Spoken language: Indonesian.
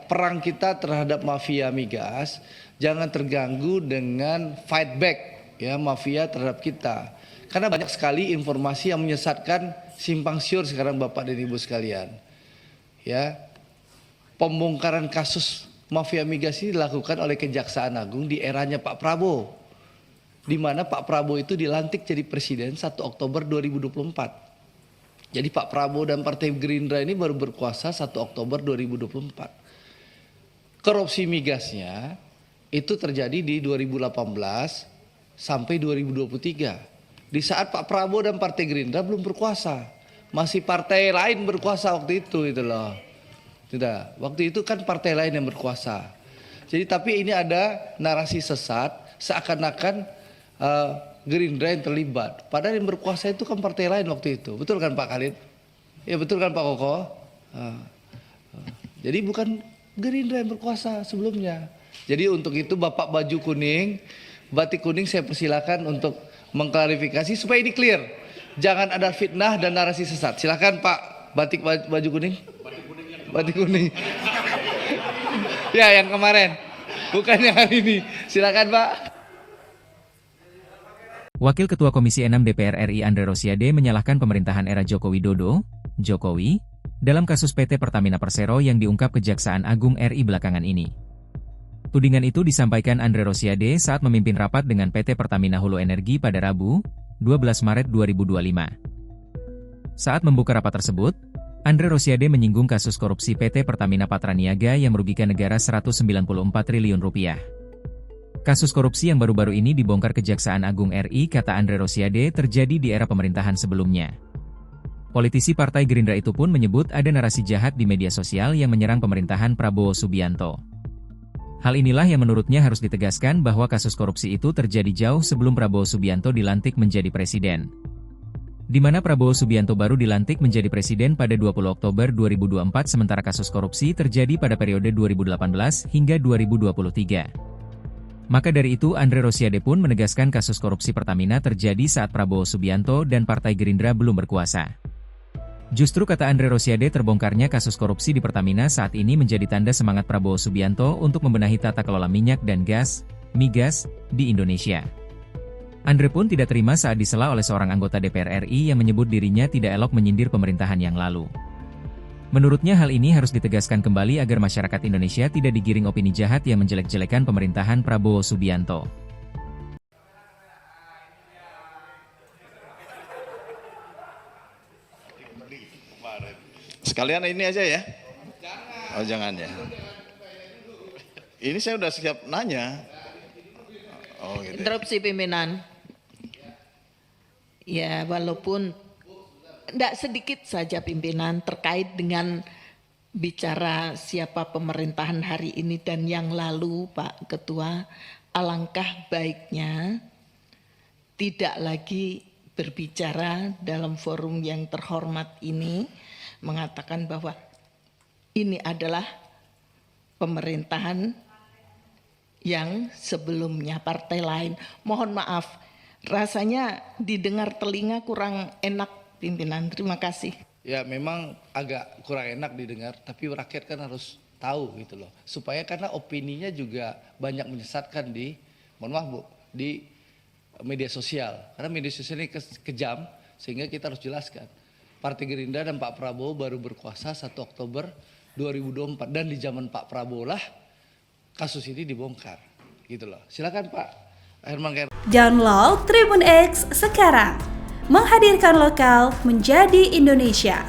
perang kita terhadap mafia migas jangan terganggu dengan fight back ya mafia terhadap kita. Karena banyak sekali informasi yang menyesatkan simpang siur sekarang Bapak dan Ibu sekalian. Ya. Pembongkaran kasus mafia migas ini dilakukan oleh Kejaksaan Agung di eranya Pak Prabowo. Di mana Pak Prabowo itu dilantik jadi presiden 1 Oktober 2024. Jadi Pak Prabowo dan Partai Gerindra ini baru berkuasa 1 Oktober 2024. Korupsi migasnya itu terjadi di 2018 sampai 2023. Di saat Pak Prabowo dan Partai Gerindra belum berkuasa. Masih partai lain berkuasa waktu itu loh. Tidak, waktu itu kan partai lain yang berkuasa. Jadi tapi ini ada narasi sesat seakan-akan Gerindra yang terlibat. Padahal yang berkuasa itu kan partai lain waktu itu. Betul kan Pak Khalid? Ya betul kan Pak Koko? Jadi bukan Gerindra yang berkuasa sebelumnya. Jadi untuk itu Bapak baju kuning, batik kuning saya persilakan untuk mengklarifikasi supaya ini clear. Jangan ada fitnah dan narasi sesat. Silakan Pak batik baju kuning. Batik kuning. Ya yang kemarin, bukan yang hari ini. Silakan Pak. Wakil Ketua Komisi 6 DPR RI Andre Rosiade menyalahkan pemerintahan era Joko Widodo, Jokowi, dalam kasus PT Pertamina Persero yang diungkap Kejaksaan Agung RI belakangan ini. Tudingan itu disampaikan Andre Rosiade saat memimpin rapat dengan PT Pertamina Hulu Energi pada Rabu, 12 Maret 2025. Saat membuka rapat tersebut, Andre Rosiade menyinggung kasus korupsi PT Pertamina Patraniaga yang merugikan negara Rp194 triliun. Kasus korupsi yang baru-baru ini dibongkar Kejaksaan Agung RI, kata Andre Rosiade, terjadi di era pemerintahan sebelumnya. Politisi Partai Gerindra itu pun menyebut ada narasi jahat di media sosial yang menyerang pemerintahan Prabowo Subianto. Hal inilah yang menurutnya harus ditegaskan bahwa kasus korupsi itu terjadi jauh sebelum Prabowo Subianto dilantik menjadi presiden. Di mana Prabowo Subianto baru dilantik menjadi presiden pada 20 Oktober 2024 sementara kasus korupsi terjadi pada periode 2018 hingga 2023. Maka dari itu Andre Rosiade pun menegaskan kasus korupsi Pertamina terjadi saat Prabowo Subianto dan Partai Gerindra belum berkuasa. Justru kata Andre Rosiade terbongkarnya kasus korupsi di Pertamina saat ini menjadi tanda semangat Prabowo Subianto untuk membenahi tata kelola minyak dan gas, migas, di Indonesia. Andre pun tidak terima saat disela oleh seorang anggota DPR RI yang menyebut dirinya tidak elok menyindir pemerintahan yang lalu. Menurutnya hal ini harus ditegaskan kembali agar masyarakat Indonesia tidak digiring opini jahat yang menjelek-jelekan pemerintahan Prabowo Subianto. Sekalian ini aja ya. Oh jangan ya. Ini saya udah siap nanya. Oh gitu. Interupsi pimpinan. Ya walaupun tidak sedikit saja pimpinan terkait dengan bicara siapa pemerintahan hari ini dan yang lalu Pak Ketua, alangkah baiknya tidak lagi berbicara dalam forum yang terhormat ini mengatakan bahwa ini adalah pemerintahan yang sebelumnya partai lain. Mohon maaf, rasanya didengar telinga kurang enak pimpinan. Terima kasih. Ya memang agak kurang enak didengar, tapi rakyat kan harus tahu gitu loh. Supaya karena opininya juga banyak menyesatkan di, mohon maaf Bu, di media sosial. Karena media sosial ini kejam, sehingga kita harus jelaskan. Partai Gerindra dan Pak Prabowo baru berkuasa 1 Oktober 2024 dan di zaman Pak Prabowo lah kasus ini dibongkar gitu loh. Silakan Pak Herman Khairul. Download Tribun X sekarang, menghadirkan lokal menjadi Indonesia.